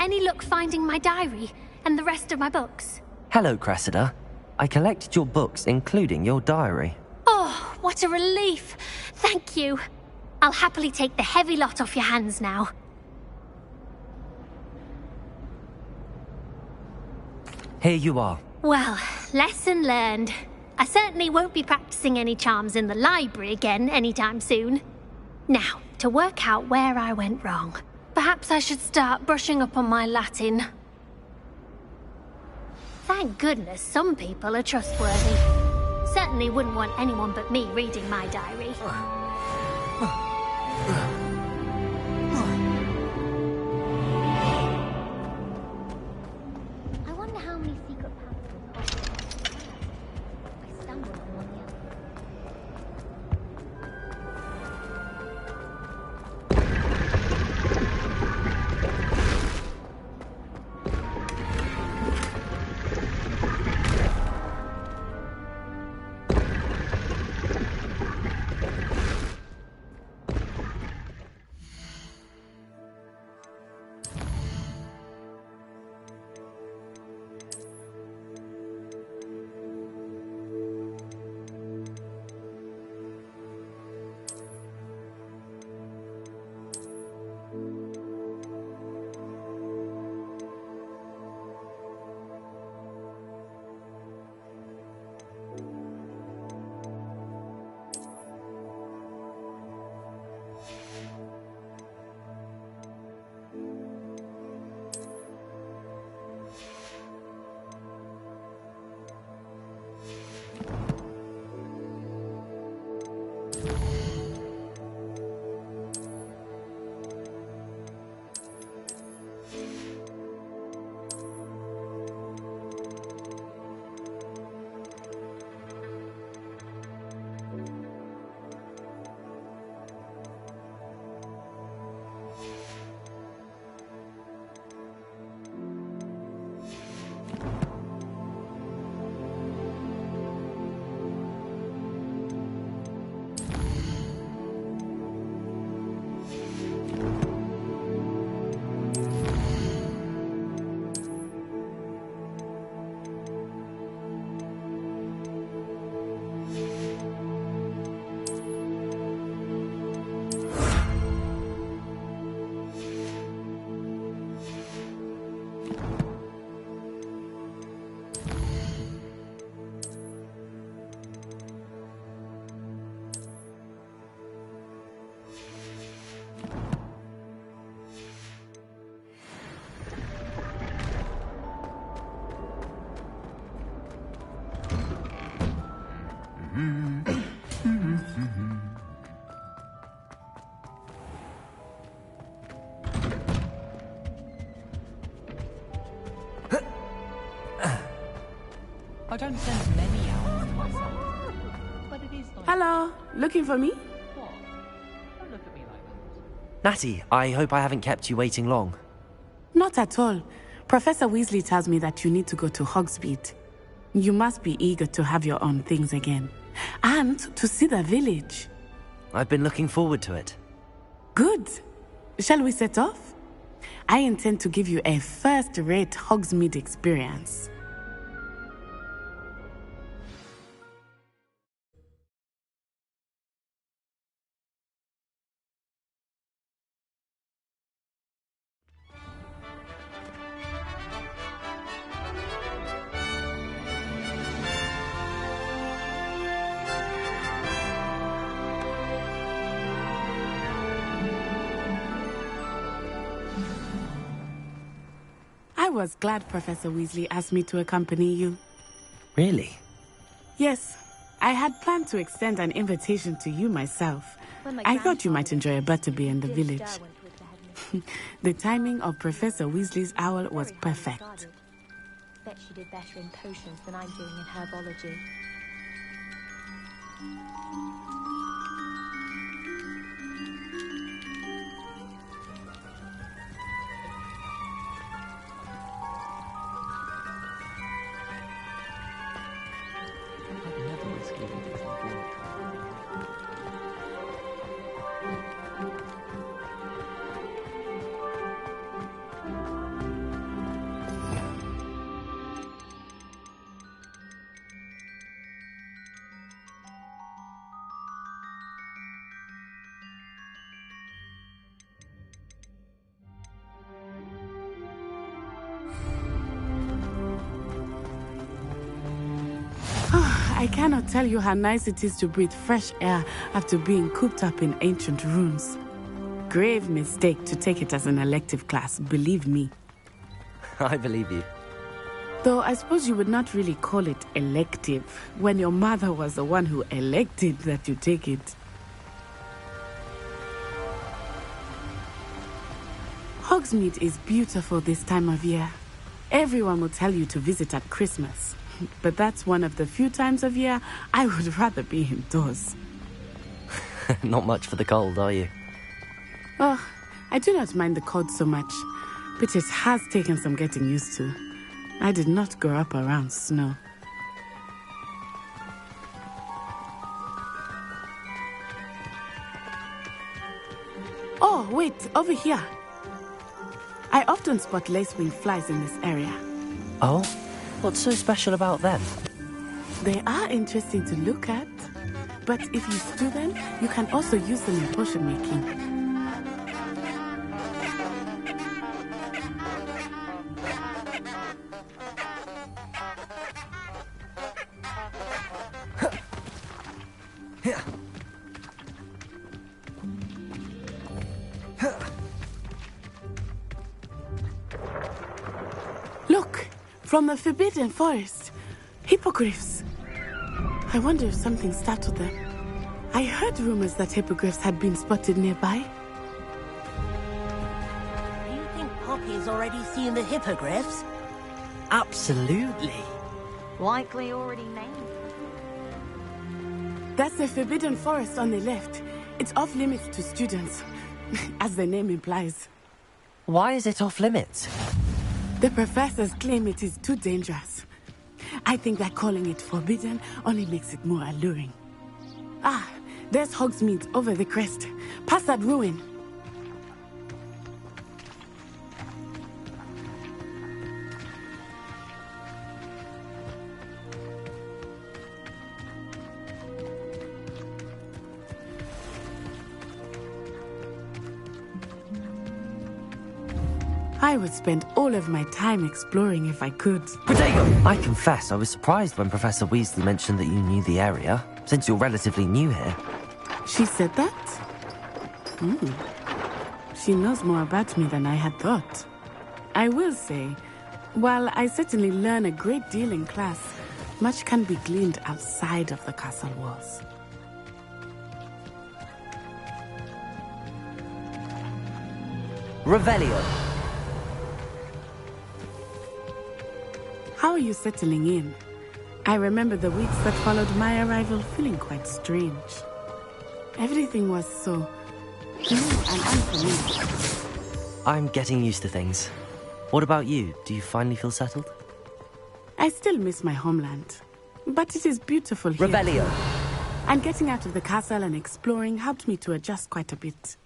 Any luck finding my diary and the rest of my books? Hello, Cressida. I collected your books, including your diary. Oh, what a relief. Thank you. I'll happily take the heavy lot off your hands now. Here you are. Well, lesson learned. I certainly won't be practicing any charms in the library again anytime soon. Now, to work out where I went wrong. Perhaps I should start brushing up on my Latin. Thank goodness some people are trustworthy. Certainly wouldn't want anyone but me reading my diary. I wonder how many secret passages I stumbled upon the other. I don't send many hours to myself, but it is nice. Hello, looking for me? What? Don't look at me like that. Natty, I hope I haven't kept you waiting long. Not at all. Professor Weasley tells me that you need to go to Hogsmeade. You must be eager to have your own things again. And to see the village. I've been looking forward to it. Good. Shall we set off? I intend to give you a first-rate Hogsmeade experience. I was glad Professor Weasley asked me to accompany you. Really? Yes, I had planned to extend an invitation to you myself. I thought you might enjoy a butterbeer in the village. The timing of Professor Weasley's owl was perfect. Bet she did better in potions than I'm doing in herbology. I cannot tell you how nice it is to breathe fresh air after being cooped up in ancient rooms. Grave mistake to take it as an elective class, believe me. I believe you. Though I suppose you would not really call it elective when your mother was the one who elected that you take it. Hogsmeade is beautiful this time of year. Everyone will tell you to visit at Christmas. But that's one of the few times of year I would rather be indoors. Not much for the cold, are you? Oh, I do not mind the cold so much, but it has taken some getting used to. I did not grow up around snow. Oh, wait, over here. I often spot lacewing flies in this area. Oh? What's so special about them? They are interesting to look at, but if you stew them, you can also use them in potion making. Look! From the Forbidden Forest. Hippogriffs. I wonder if something startled them. I heard rumors that hippogriffs had been spotted nearby. Do you think Poppy's already seen the hippogriffs? Absolutely. Likely already named. That's the Forbidden Forest on the left. It's off limits to students, as the name implies. Why is it off limits? The professors claim it is too dangerous. I think that calling it forbidden only makes it more alluring. Ah, there's Hogsmeade over the crest. Past that ruin. I would spend all of my time exploring if I could. Potato! I confess, I was surprised when Professor Weasley mentioned that you knew the area, since you're relatively new here. She said that? She knows more about me than I had thought. I will say, while I certainly learn a great deal in class, much can be gleaned outside of the castle walls. Revelio. How are you settling in? I remember the weeks that followed my arrival feeling quite strange. Everything was so new and unfamiliar. I'm getting used to things. What about you? Do you finally feel settled? I still miss my homeland, but it is beautiful here. Revelio. And getting out of the castle and exploring helped me to adjust quite a bit.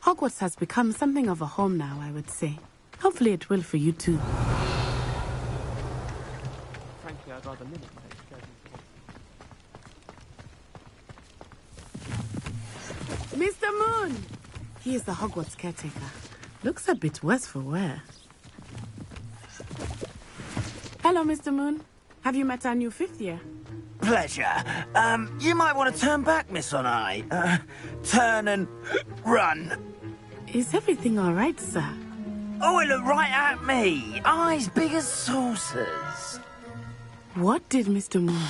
Hogwarts has become something of a home now, I would say. Hopefully it will for you too. Frankly, I'd rather limit my excursions. Mr. Moon! He is the Hogwarts caretaker. Looks a bit worse for wear. Hello, Mr. Moon. Have you met our new fifth year? Pleasure. You might want to turn back, Miss Onai. Turn and run. Is everything all right, sir? Oh, it looked right at me. Eyes big as saucers. What did Mr. Moon?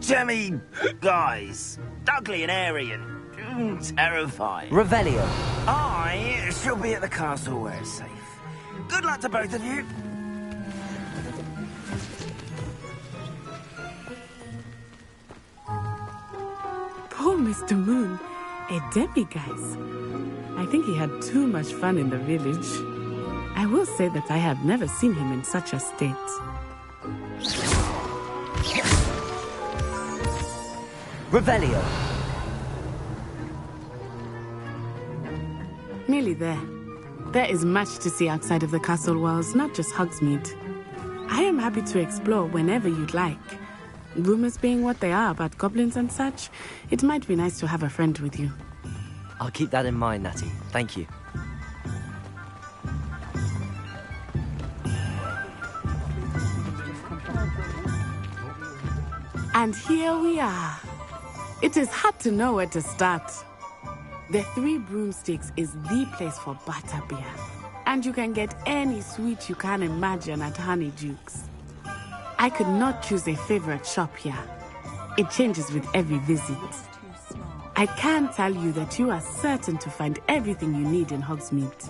Jemmy guys. Ugly and airy and terrifying. Revelio. I shall be at the castle where it's safe. Good luck to both of you. Poor Mr. Moon. A demi-guise. I think he had too much fun in the village. I will say that I have never seen him in such a state. Revelio. Nearly there. There is much to see outside of the castle walls, not just Hogsmeade. I am happy to explore whenever you'd like. Rumors being what they are about goblins and such, it might be nice to have a friend with you. I'll keep that in mind, Natty. Thank you. And here we are. It is hard to know where to start. The Three Broomsticks is the place for butterbeer. And you can get any sweet you can imagine at Honeydukes. I could not choose a favorite shop here. It changes with every visit. I can tell you that you are certain to find everything you need in Hogsmeade.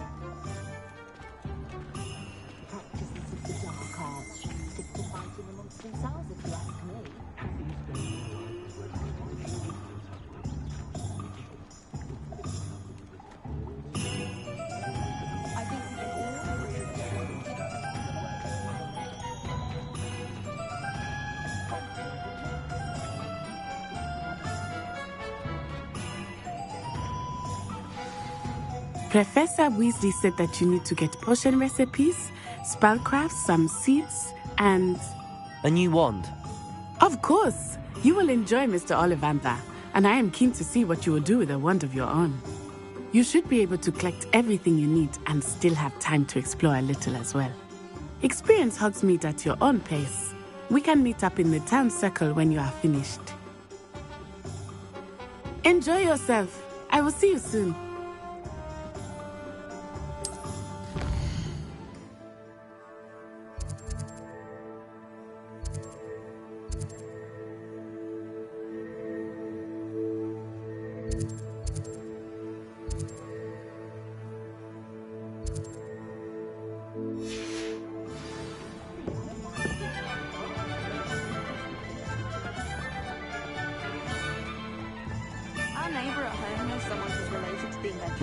Professor Weasley said that you need to get potion recipes, spellcrafts, some seeds, and... A new wand. Of course! You will enjoy Mr. Ollivander, and I am keen to see what you will do with a wand of your own. You should be able to collect everything you need and still have time to explore a little as well. Experience Hogsmeade at your own pace. We can meet up in the town circle when you are finished. Enjoy yourself. I will see you soon.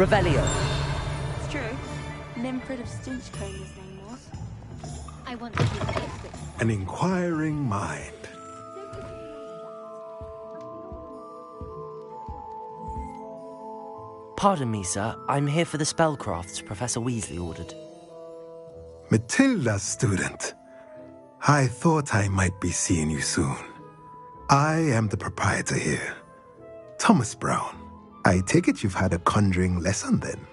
Revelio. It's true. Nimfrid of Stinchcombe his name was. I want to keep it. An inquiring mind. Pardon me, sir. I'm here for the spellcrafts Professor Weasley ordered. Matilda's student. I thought I might be seeing you soon. I am the proprietor here, Thomas Brown. I take it you've had a conjuring lesson then?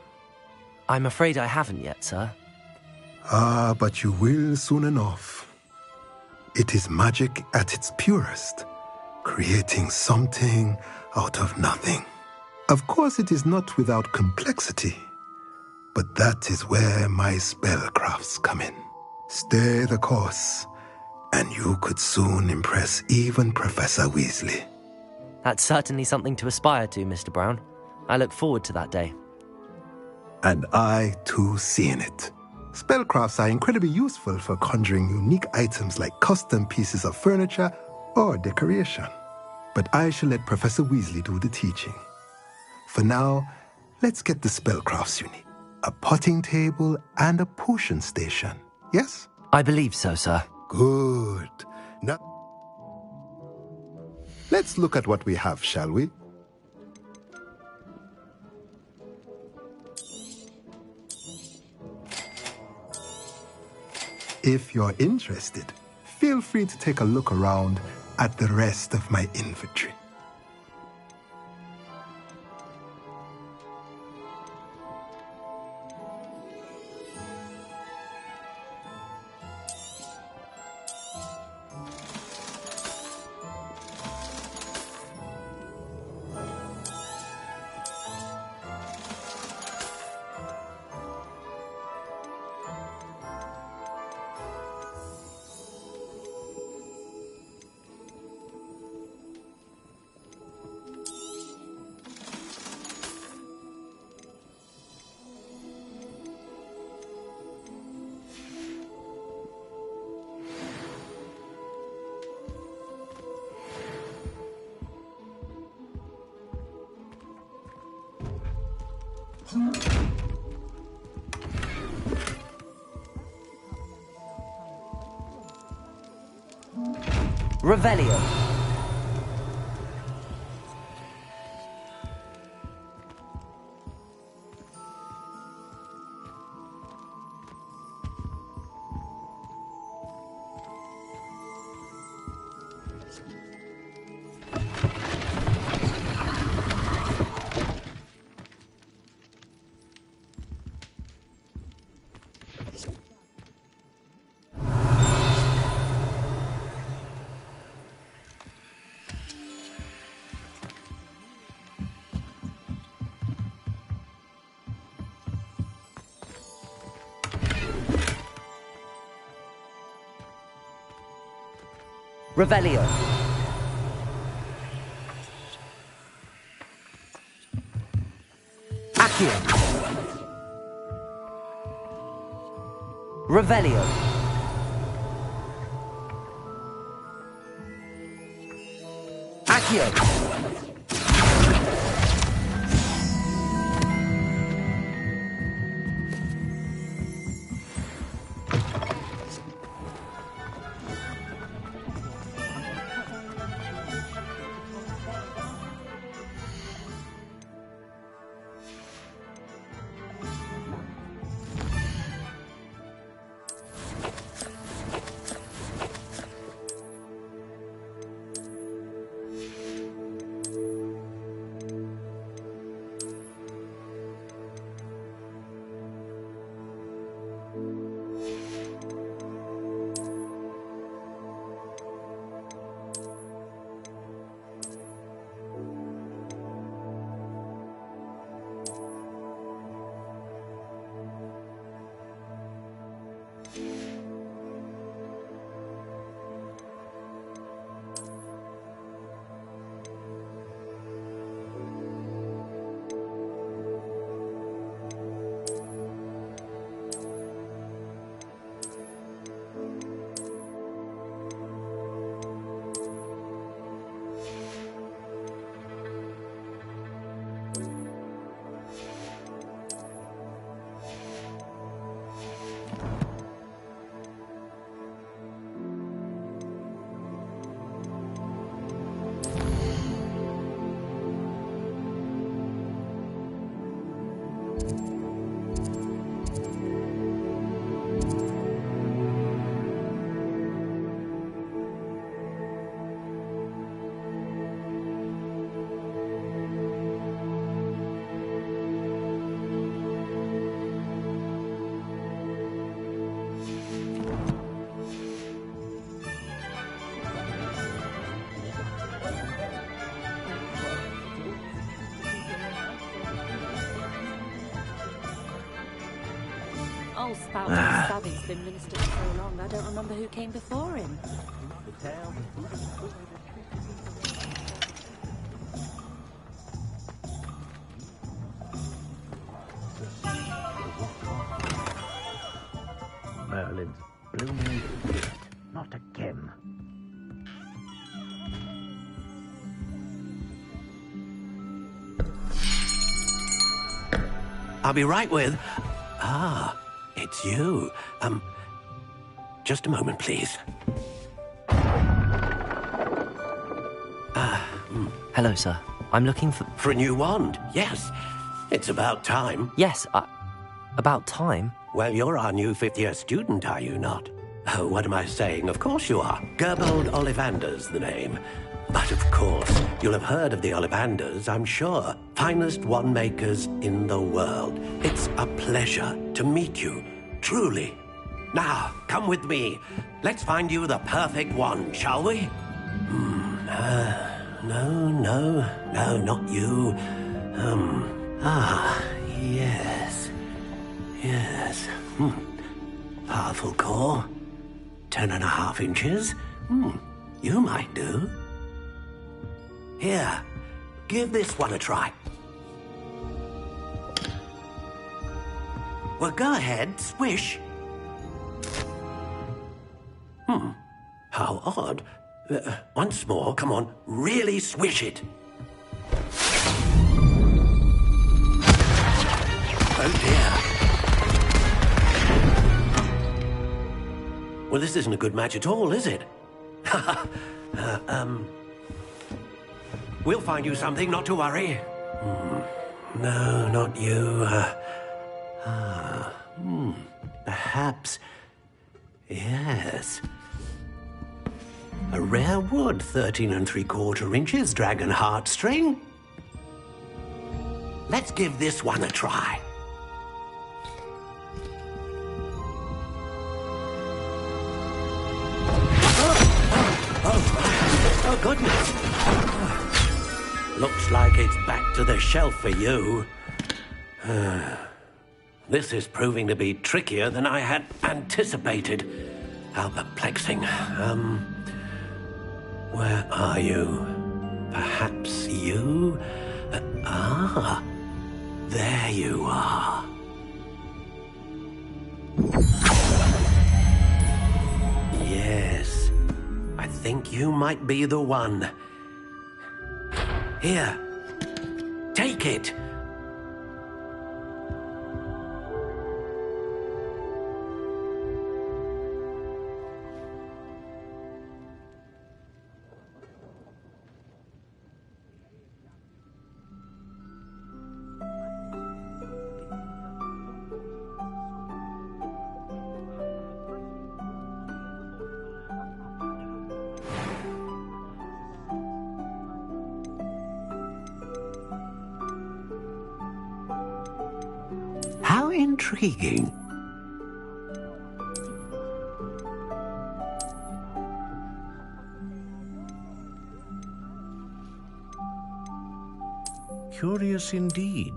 I'm afraid I haven't yet, sir. Ah, but you will soon enough. It is magic at its purest, creating something out of nothing. Of course, it is not without complexity, but that is where my spellcrafts come in. Stay the course, and you could soon impress even Professor Weasley. That's certainly something to aspire to, Mr. Brown. I look forward to that day. And I, too, see in it. Spellcrafts are incredibly useful for conjuring unique items like custom pieces of furniture or decoration. But I shall let Professor Weasley do the teaching. For now, let's get the spellcrafts you need. A potting table and a potion station, yes? I believe so, sir. Good. Now, let's look at what we have, shall we? If you're interested, feel free to take a look around at the rest of my inventory. Revelio. Revelio. Accio. Revelio. Accio. Old spout Savvy's been minister for so long, I don't remember who came before him. Merlin's blooming gift. Not again. I'll be right with... Ah, it's you. Just a moment, please. Hello, sir. I'm looking for... For a new wand, yes. It's about time. Yes, about time? Well, you're our new fifth-year student, are you not? Oh, what am I saying? Of course you are. Gerbold Ollivander's the name. But of course, you'll have heard of the Ollivanders, I'm sure. Finest wand makers in the world. It's a pleasure to meet you, truly. Now, come with me. Let's find you the perfect wand, shall we? No, not you. Yes. Powerful core. 10.5 inches. You might do. Here, give this one a try. Well, go ahead, swish. How odd. Once more, come on, really swish it. Oh dear. Well, this isn't a good match at all, is it? We'll find you something, not to worry. No, not you. Perhaps... Yes. A rare wood, 13 3/4 inches, dragon heartstring. Let's give this one a try. Oh, goodness. Looks like it's back to the shelf for you. This is proving to be trickier than I had anticipated. How perplexing. Where are you? Perhaps you? There you are. Yes, I think you might be the one. Here, take it. How intriguing. Curious indeed.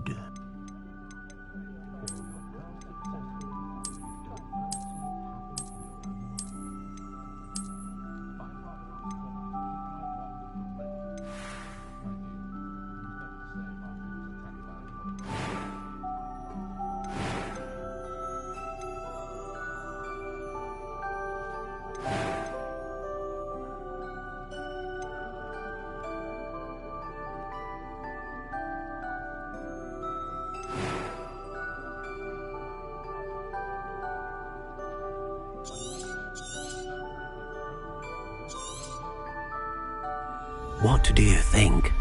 What do you think?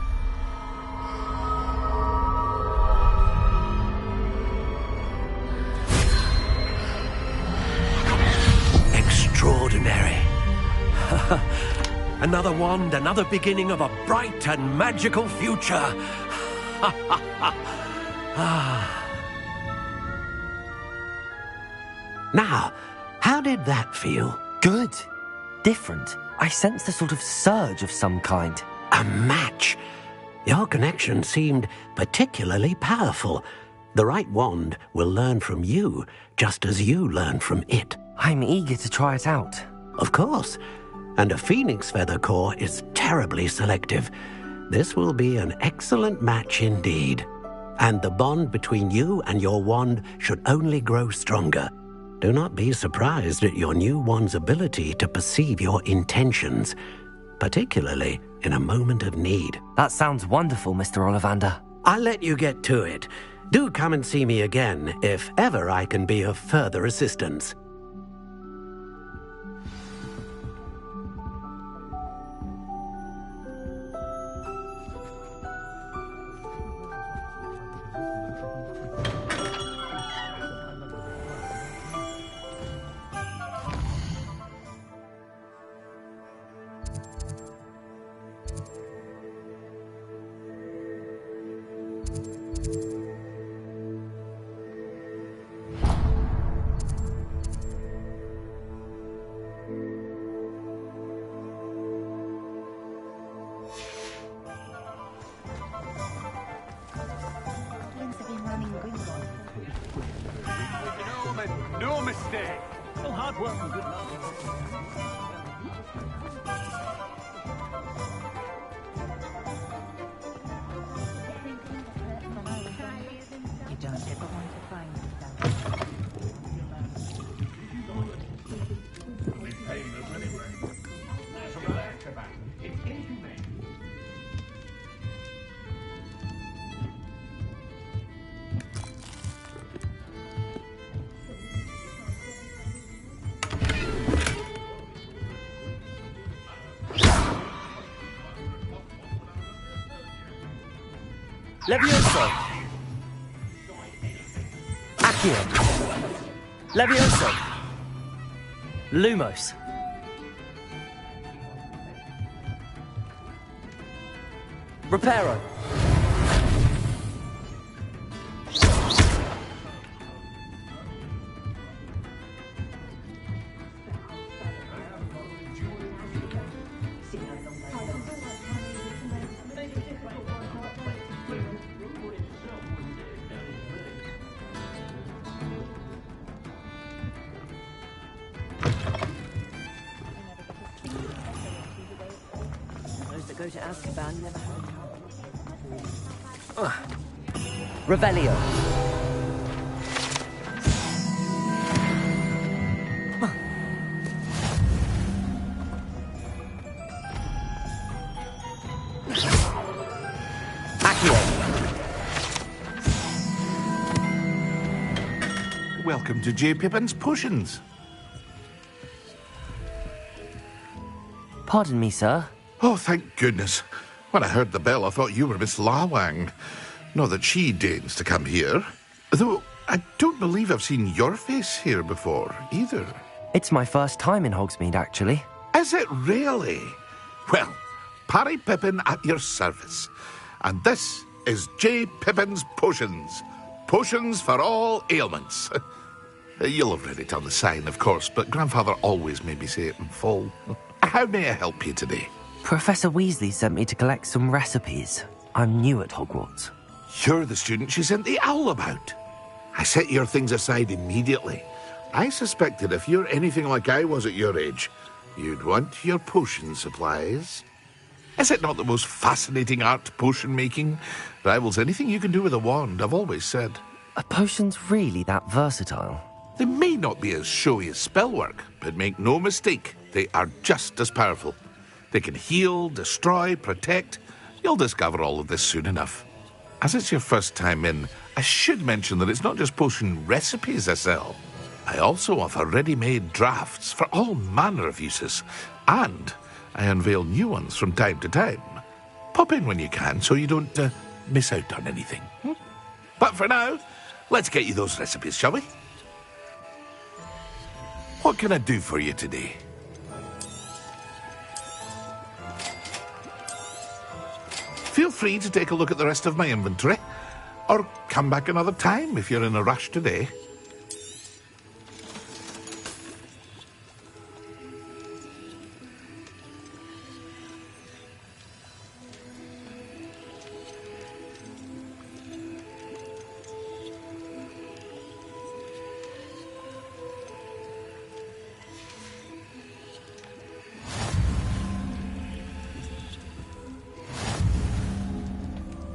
Extraordinary. Another wand, another beginning of a bright and magical future. Now, how did that feel? Good. Different. I sensed a sort of surge of some kind. A match. Your connection seemed particularly powerful. The right wand will learn from you, just as you learn from it. I'm eager to try it out. Of course. And a phoenix feather core is terribly selective. This will be an excellent match indeed. And the bond between you and your wand should only grow stronger. Do not be surprised at your new wand's ability to perceive your intentions, particularly in a moment of need. That sounds wonderful, Mr. Ollivander. I'll let you get to it. Do come and see me again if ever I can be of further assistance. No mistake. Well, hard work and good luck. You don't ever want to find yourself. Levioso! Accio! Levioso! Lumos! Reparo! go to Azkaban, never had. Revelio. Welcome to J. Pippin's Potions. Pardon me, sir. Oh, thank goodness. When I heard the bell, I thought you were Miss Lawang. Not that she deigns to come here. Though, I don't believe I've seen your face here before, either. It's my first time in Hogsmeade, actually. Is it really? Well, Parry Pippin at your service. And this is J. Pippin's Potions. Potions for all ailments. You'll have read it on the sign, of course, but Grandfather always made me say it in full. How may I help you today? Professor Weasley sent me to collect some recipes. I'm new at Hogwarts. You're the student she sent the owl about. I set your things aside immediately. I suspected if you're anything like I was at your age, you'd want your potion supplies. Is it not the most fascinating art, potion making? Rivals anything you can do with a wand, I've always said. Are potions really that versatile? They may not be as showy as spellwork, but make no mistake, they are just as powerful. They can heal, destroy, protect. You'll discover all of this soon enough. As it's your first time in, I should mention that it's not just potion recipes I sell. I also offer ready-made drafts for all manner of uses, and I unveil new ones from time to time. Pop in when you can so you don't miss out on anything. But for now, let's get you those recipes, shall we? What can I do for you today? Feel free to take a look at the rest of my inventory, or come back another time if you're in a rush today.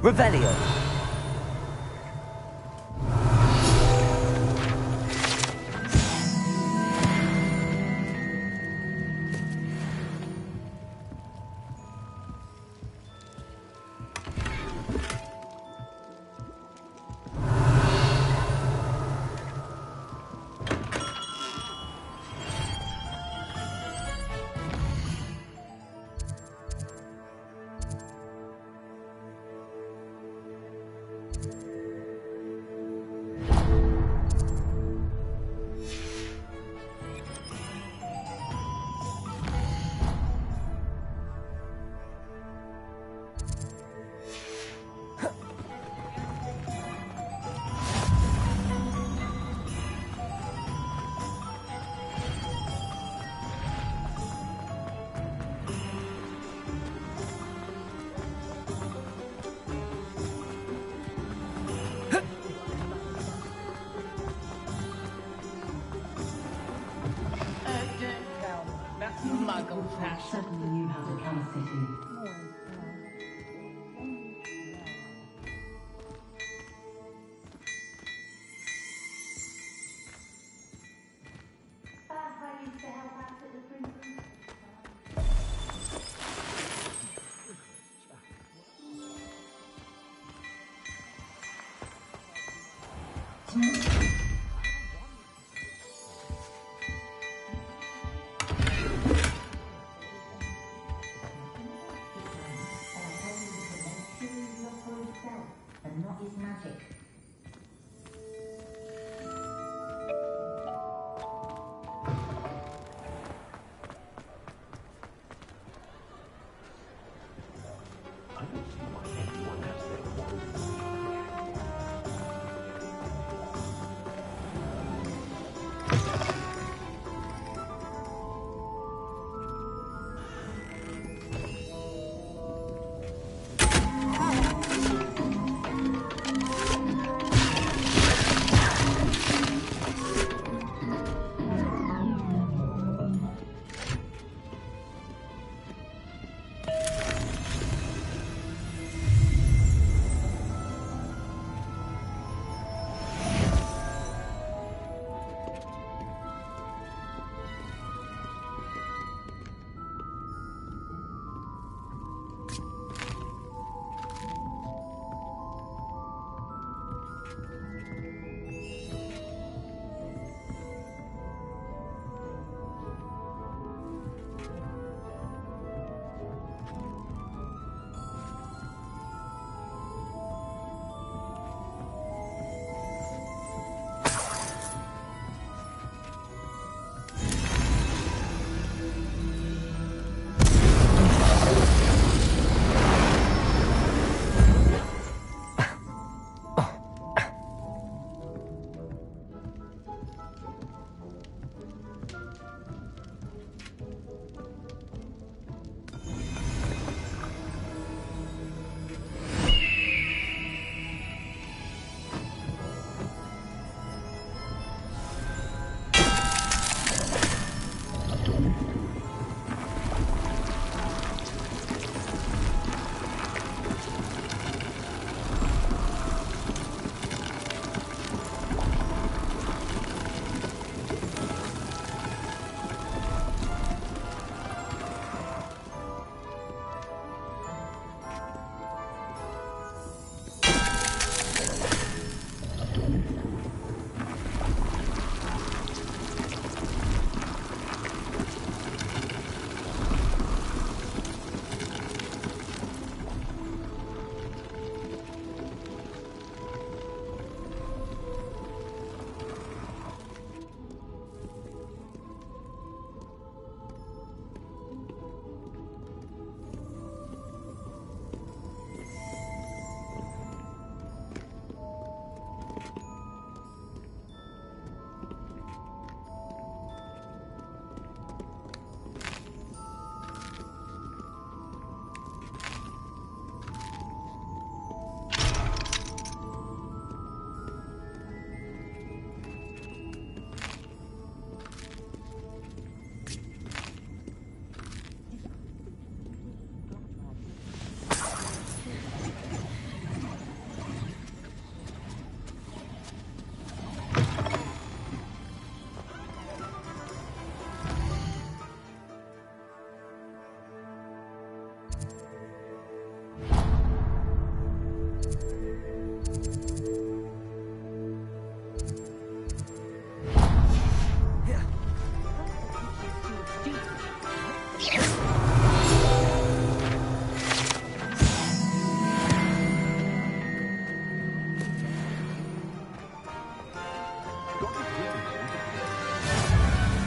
Revelio. Suddenly knew how to come city. Not his magic.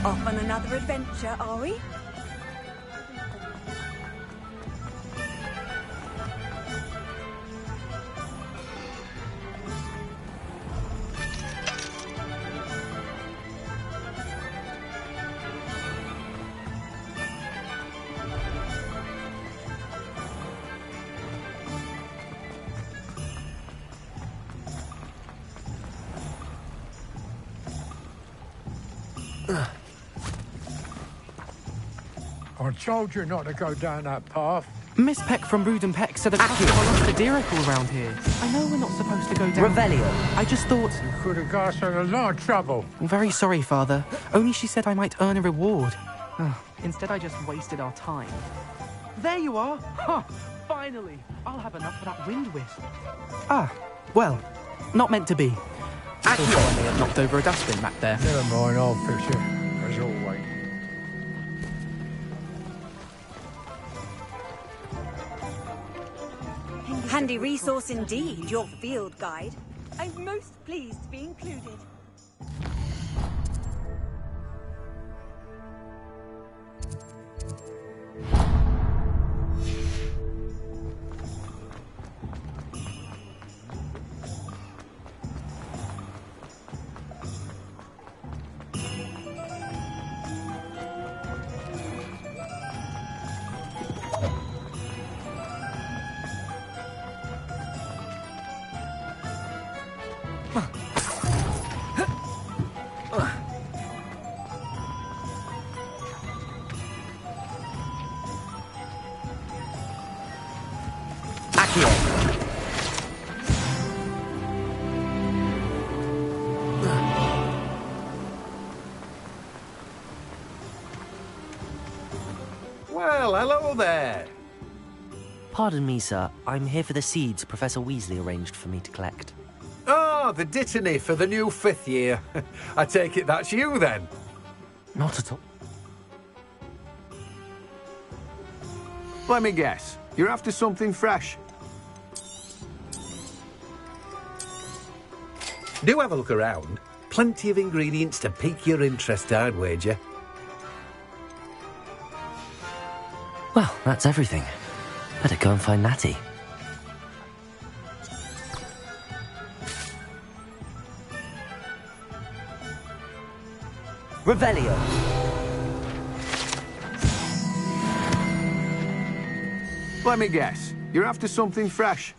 Off on another adventure, are we? I told you not to go down that path. Miss Peck from Brood and Peck said a couple lost the Deeracle around here. I know we're not supposed to go down. Revelio. I just thought... You could have got us in a lot of trouble. I'm very sorry, Father. Only she said I might earn a reward. Instead, I just wasted our time. There you are! Huh! Finally! I'll have enough for that wind wisp. Ah, well, not meant to be. I thought I may have knocked over a dustbin back there. Never mind, I'll fix it, as always. Handy resource indeed, your field guide. I'm most pleased to be included. Well, hello there. Pardon me, sir. I'm here for the seeds Professor Weasley arranged for me to collect. Ah, the dittany for the new 5th year. I take it that's you, then? Not at all. Let me guess. You're after something fresh. Do have a look around. Plenty of ingredients to pique your interest, I'd wager. Well, that's everything. Better go and find Natty. Revelio. Let me guess. You're after something fresh.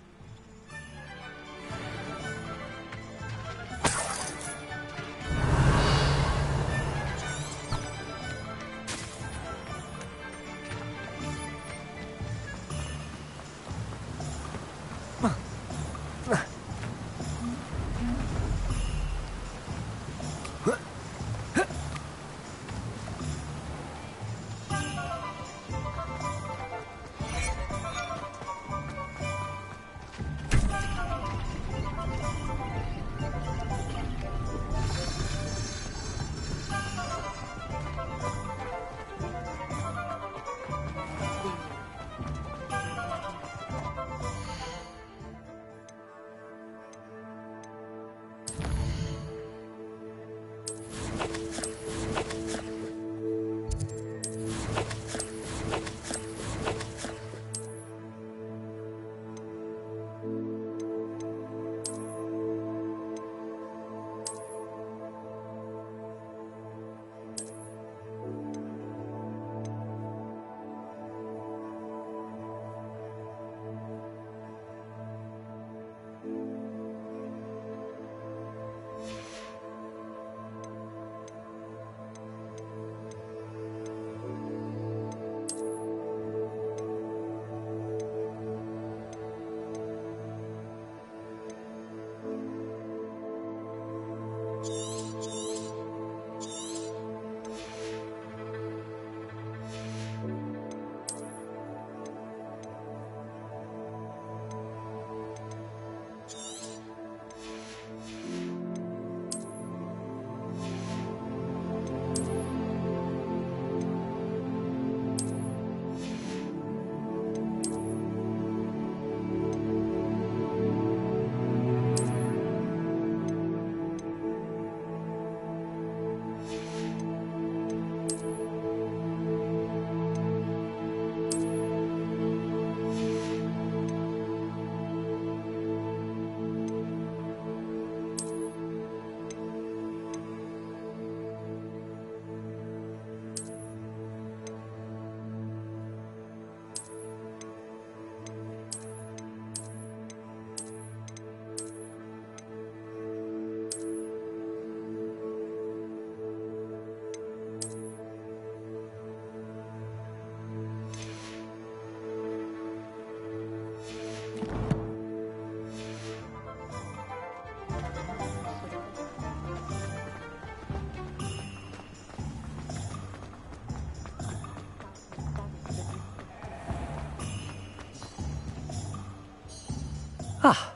Ah,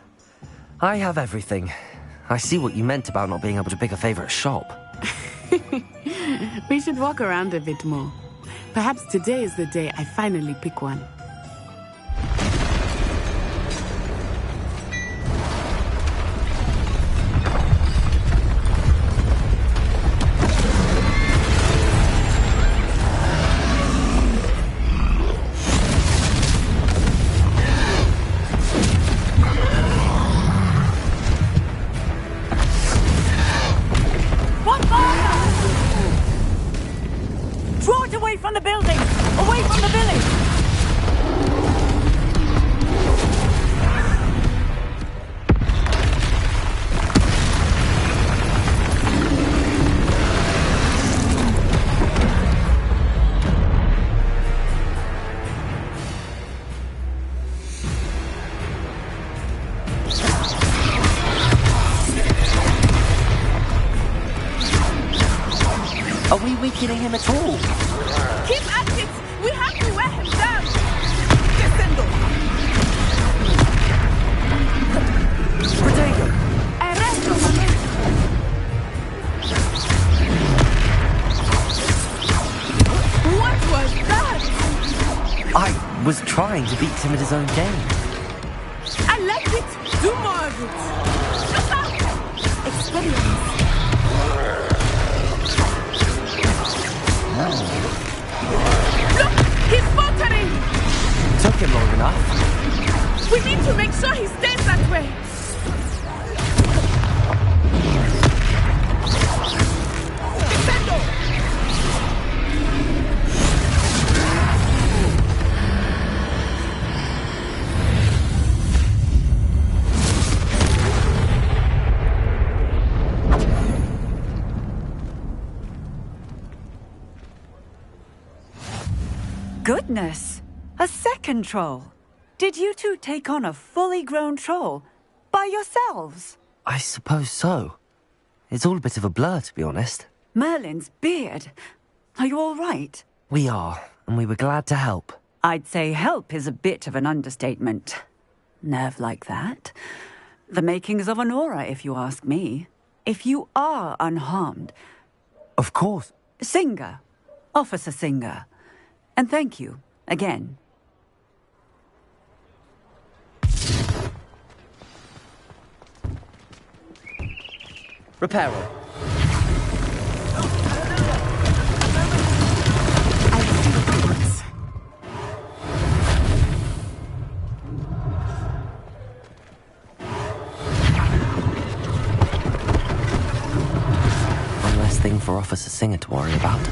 I have everything. I see what you meant about not being able to pick a favorite shop. We should walk around a bit more. Perhaps today is the day I finally pick one. Draw it away from the building! Away from the village! Are we weakening him at all? Keep at it! We have to wear him down! Descendo! Protego! Arresto! What was that? I was trying to beat him at his own game. I like it! Do more of it! Look out! Experience! Look! He's faltering! Took him long enough. We need to make sure he stays that way! Defendo! Goodness! A second troll! Did you two take on a fully grown troll? By yourselves? I suppose so. It's all a bit of a blur, to be honest. Merlin's beard. Are you all right? We are, and we were glad to help. I'd say help is a bit of an understatement. Nerve like that. The makings of an aura, if you ask me. If you are unharmed... Of course. Singer. Officer Singer. And thank you, again. Reparo. One less thing for Officer Singer to worry about.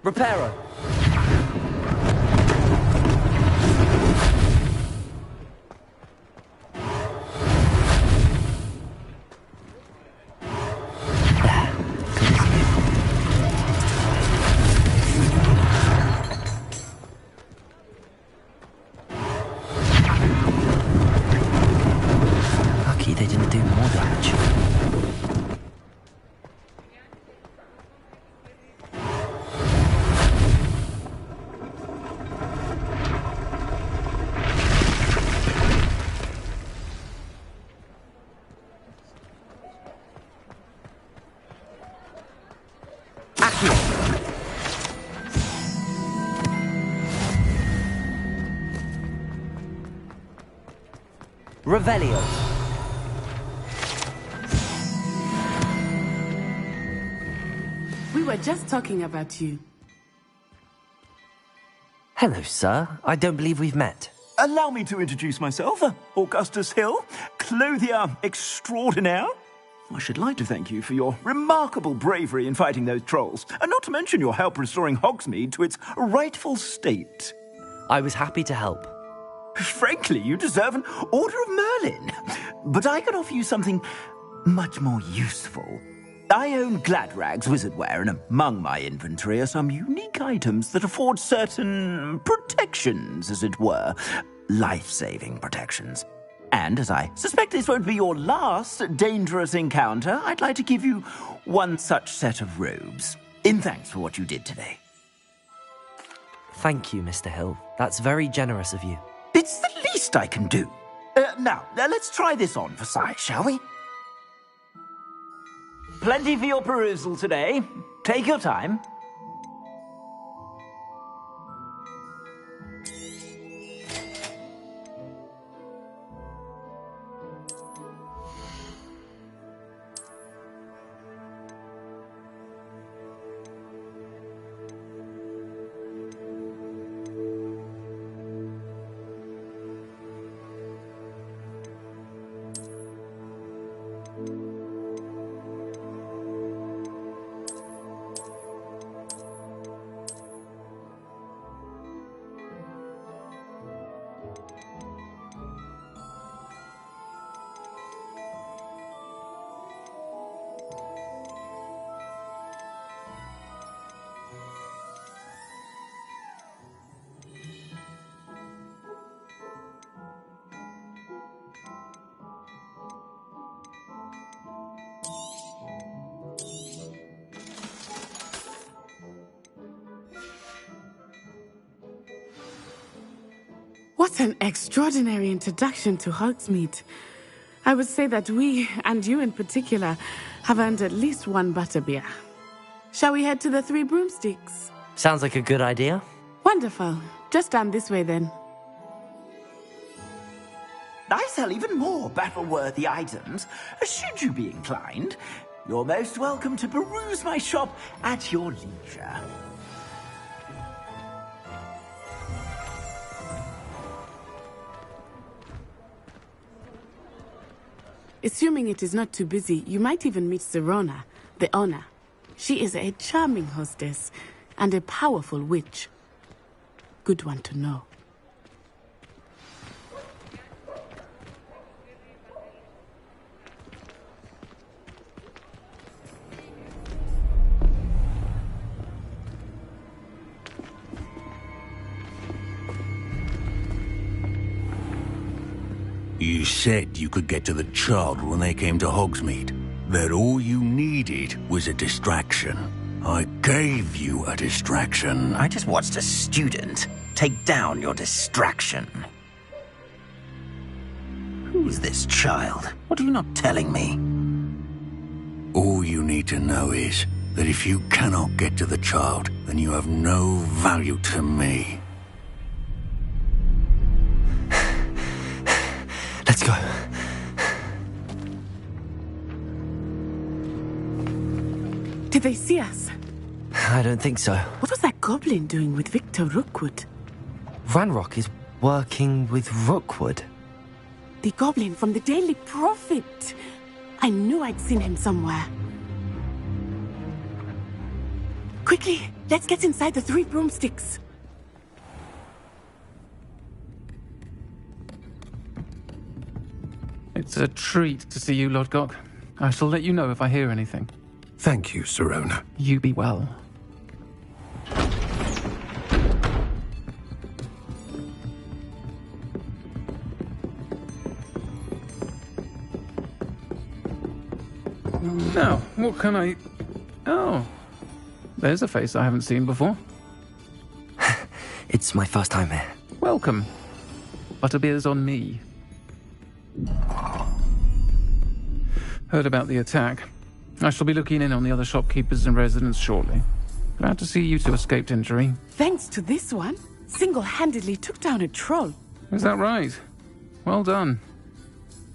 Reparo. Lucky they didn't do more damage. Revelio. We were just talking about you. Hello, sir. I don't believe we've met. Allow me to introduce myself, Augustus Hill, clothier extraordinaire. I should like to thank you for your remarkable bravery in fighting those trolls, and not to mention your help restoring Hogsmeade to its rightful state. I was happy to help. Frankly, you deserve an Order of Merlin. But I can offer you something much more useful. I own Gladrag's wizardware, and among my inventory are some unique items that afford certain protections, as it were. Life-saving protections. And as I suspect this won't be your last dangerous encounter, I'd like to give you one such set of robes, in thanks for what you did today. Thank you, Mr. Hill. That's very generous of you. It's the least I can do. Now, let's try this on for size, shall we? Plenty for your perusal today. Take your time. What an extraordinary introduction to Hogsmeade. I would say that we, and you in particular, have earned at least one butterbeer. Shall we head to the Three Broomsticks? Sounds like a good idea. Wonderful. Just down this way then. I sell even more battle-worthy items. Should you be inclined, you're most welcome to peruse my shop at your leisure. Assuming it is not too busy, you might even meet Serona, the owner. She is a charming hostess and a powerful witch. Good one to know. You said you could get to the child when they came to Hogsmeade. That all you needed was a distraction. I gave you a distraction. I just watched a student take down your distraction. Who's this child? What are you not telling me? All you need to know is that if you cannot get to the child, then you have no value to me. Let's go. Did they see us? I don't think so. What was that goblin doing with Victor Rookwood? Ranrock is working with Rookwood. The goblin from the Daily Prophet. I knew I'd seen him somewhere. Quickly, let's get inside the Three Broomsticks. It's a treat to see you, Lodgok. I shall let you know if I hear anything. Thank you, Serona. You be well. Now, what can I... Oh, there's a face I haven't seen before. It's my first time here. Welcome. Butterbeer's on me. Heard about the attack. I shall be looking in on the other shopkeepers and residents shortly. Glad to see you two escaped injury. Thanks to this one, single-handedly took down a troll. Is that right? Well done.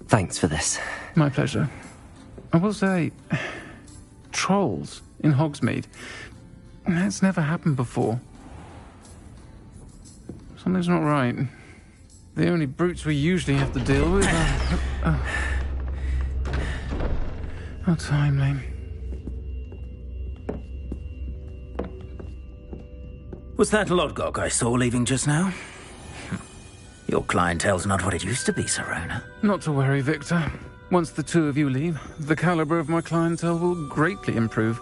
Thanks for this. My pleasure. I will say, trolls in Hogsmeade. That's never happened before. Something's not right. The only brutes we usually have to deal with are... How timely. Was that Lodgok I saw leaving just now? Your clientele's not what it used to be, Serona. Not to worry, Victor. Once the two of you leave, the caliber of my clientele will greatly improve.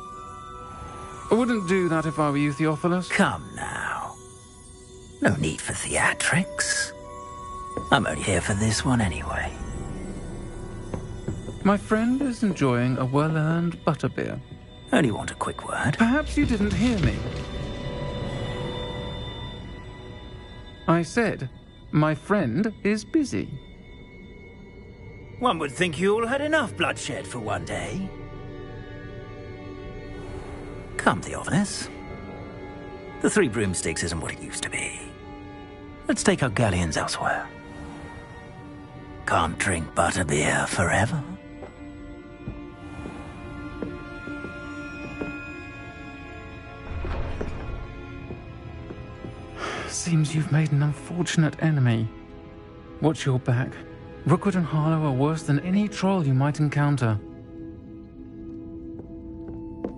I wouldn't do that if I were you, Theophilus. Come now. No need for theatrics. I'm only here for this one anyway. My friend is enjoying a well-earned butterbeer. Only want a quick word. Perhaps you didn't hear me. I said, my friend is busy. One would think you all had enough bloodshed for one day. Come, Theophilus. The Three Broomsticks isn't what it used to be. Let's take our galleons elsewhere. Can't drink butterbeer forever. Seems you've made an unfortunate enemy. Watch your back. Rookwood and Harlow are worse than any troll you might encounter.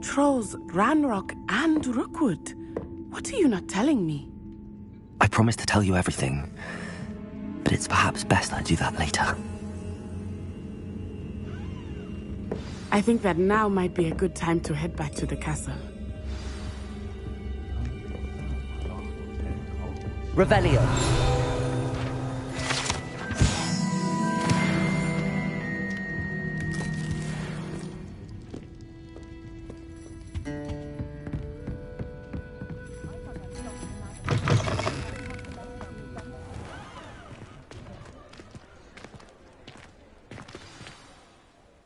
Trolls, Ranrock, and Rookwood. What are you not telling me? I promised to tell you everything, but it's perhaps best I do that later. I think that now might be a good time to head back to the castle. Revelio.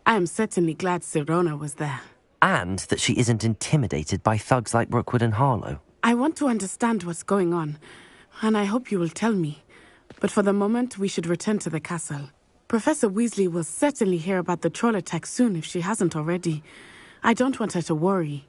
I am certainly glad Sirona was there. And that she isn't intimidated by thugs like Rookwood and Harlow. I want to understand what's going on, and I hope you will tell me. But for the moment, we should return to the castle. Professor Weasley will certainly hear about the troll attack soon if she hasn't already. I don't want her to worry.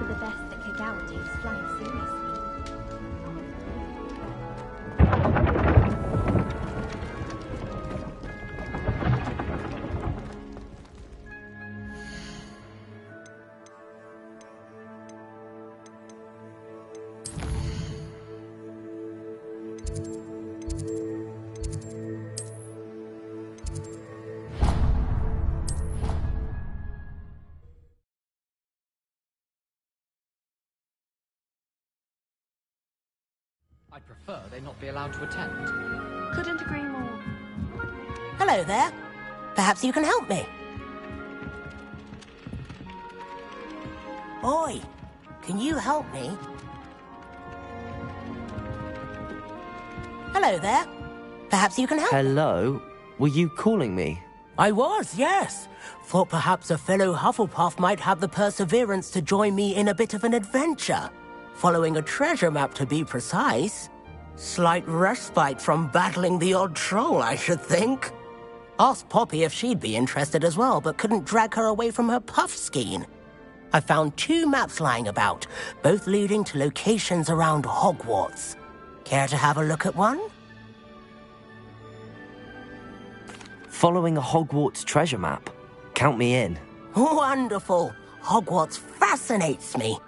for the best that Kagawa takes flying seriously. I'd prefer they not be allowed to attend. Couldn't agree more. Hello there. Perhaps you can help me. Oi, can you help me? Hello there. Perhaps you can help me. Hello? Were you calling me? I was, yes. Thought perhaps a fellow Hufflepuff might have the perseverance to join me in a bit of an adventure. Following a treasure map, to be precise. Slight respite from battling the odd troll, I should think. Asked Poppy if she'd be interested as well, but couldn't drag her away from her puff skein. I found 2 maps lying about, both leading to locations around Hogwarts. Care to have a look at one? Following a Hogwarts treasure map? Count me in. Wonderful. Hogwarts fascinates me.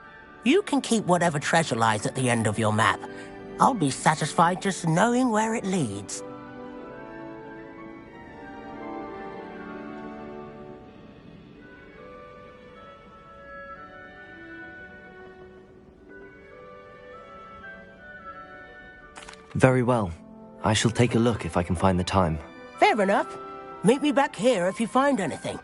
You can keep whatever treasure lies at the end of your map. I'll be satisfied just knowing where it leads. Very well. I shall take a look if I can find the time. Fair enough. Meet me back here if you find anything.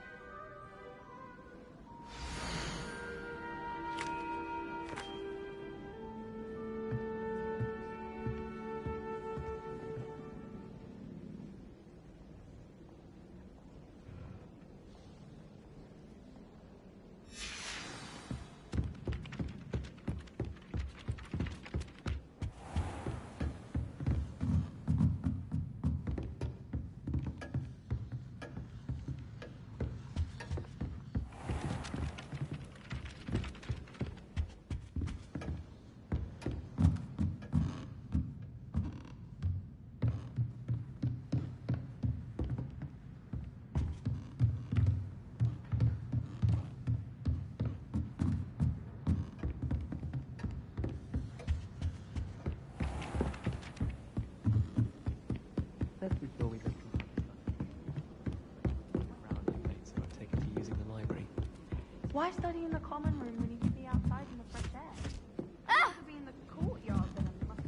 Why study in the common room when you can be outside in the fresh air? Ah! To be in the courtyard then I must.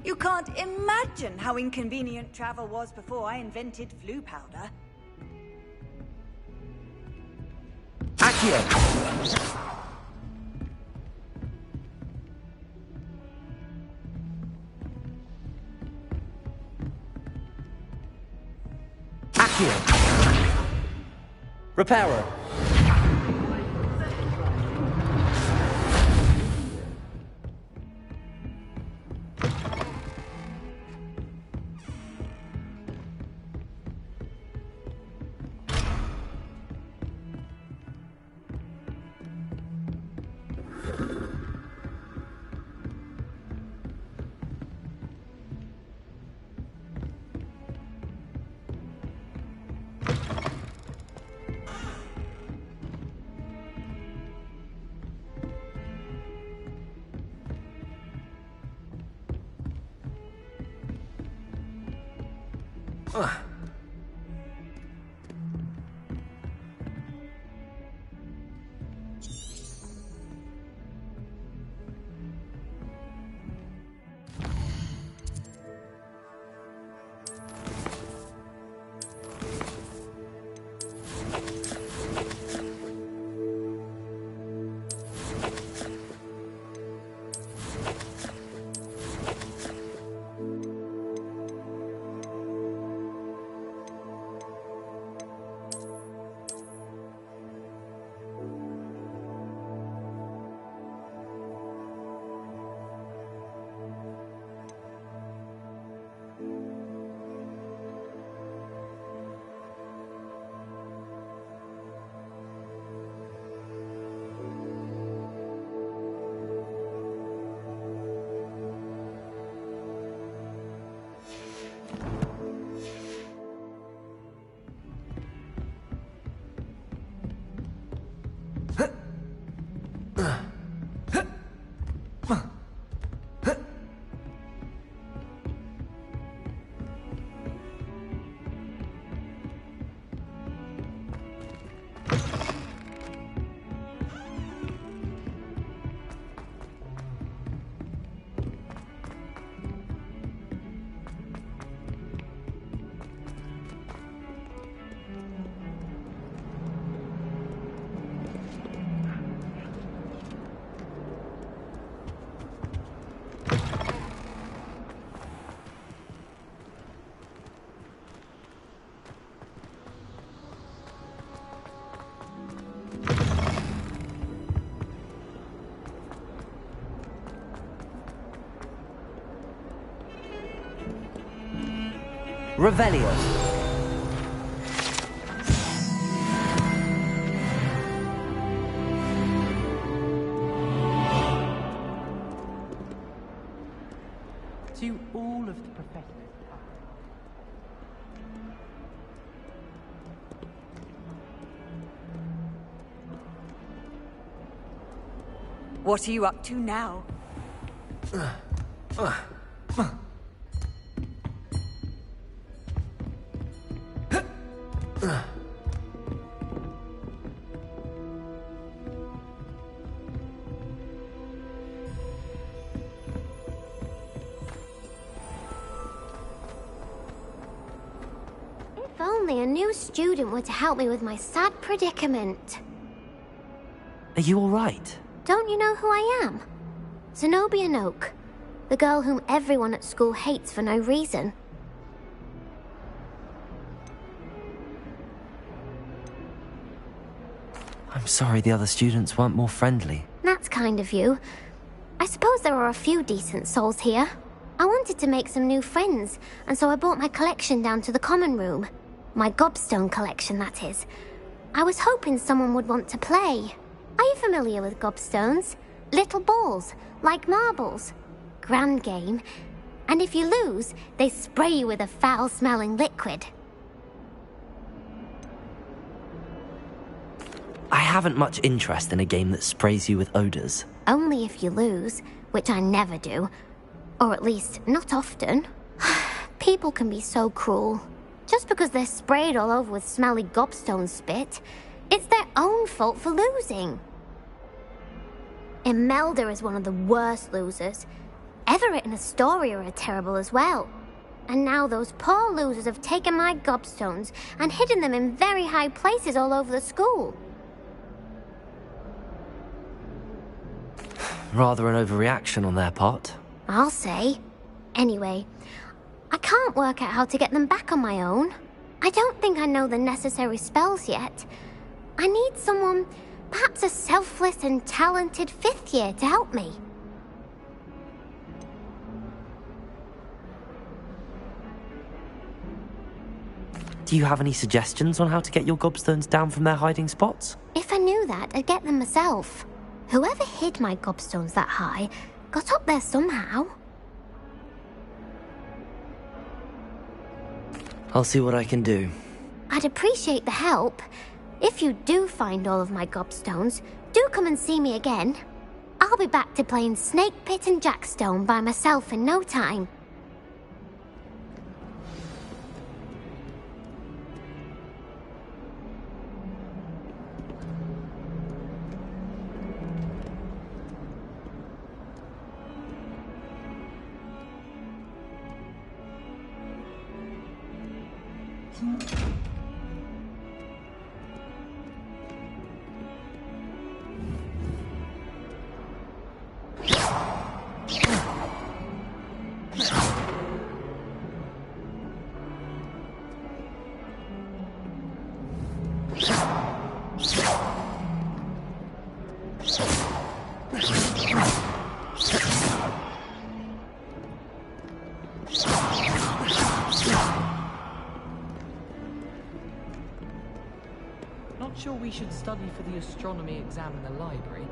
You can't imagine how inconvenient travel was before I invented flu powder. Accio! Accio! Repairer! Revelio. To all of the professors. What are you up to now? If only a new student were to help me with my sad predicament. Are you all right? Don't you know who I am? Zenobia Noak, the girl whom everyone at school hates for no reason. I'm sorry the other students weren't more friendly. That's kind of you. I suppose there are a few decent souls here. I wanted to make some new friends, and so I brought my collection down to the common room. My gobstone collection, that is. I was hoping someone would want to play. Are you familiar with gobstones? Little balls, like marbles. Grand game. And if you lose, they spray you with a foul-smelling liquid. I haven't much interest in a game that sprays you with odors. Only if you lose, which I never do. Or at least, not often. People can be so cruel. Just because they're sprayed all over with smelly gobstone spit, it's their own fault for losing. Imelda is one of the worst losers. Everett and Astoria are terrible as well. And now those poor losers have taken my gobstones and hidden them in very high places all over the school. Rather an overreaction on their part. I'll say. Anyway, I can't work out how to get them back on my own. I don't think I know the necessary spells yet. I need someone, perhaps a selfless and talented 5th year to help me. Do you have any suggestions on how to get your gobstones down from their hiding spots? If I knew that, I'd get them myself. Whoever hid my gobstones that high got up there somehow. I'll see what I can do. I'd appreciate the help. If you do find all of my gobstones, do come and see me again. I'll be back to playing Snake Pit and Jackstone by myself in no time. Not sure we should study for the astronomy exam in the library.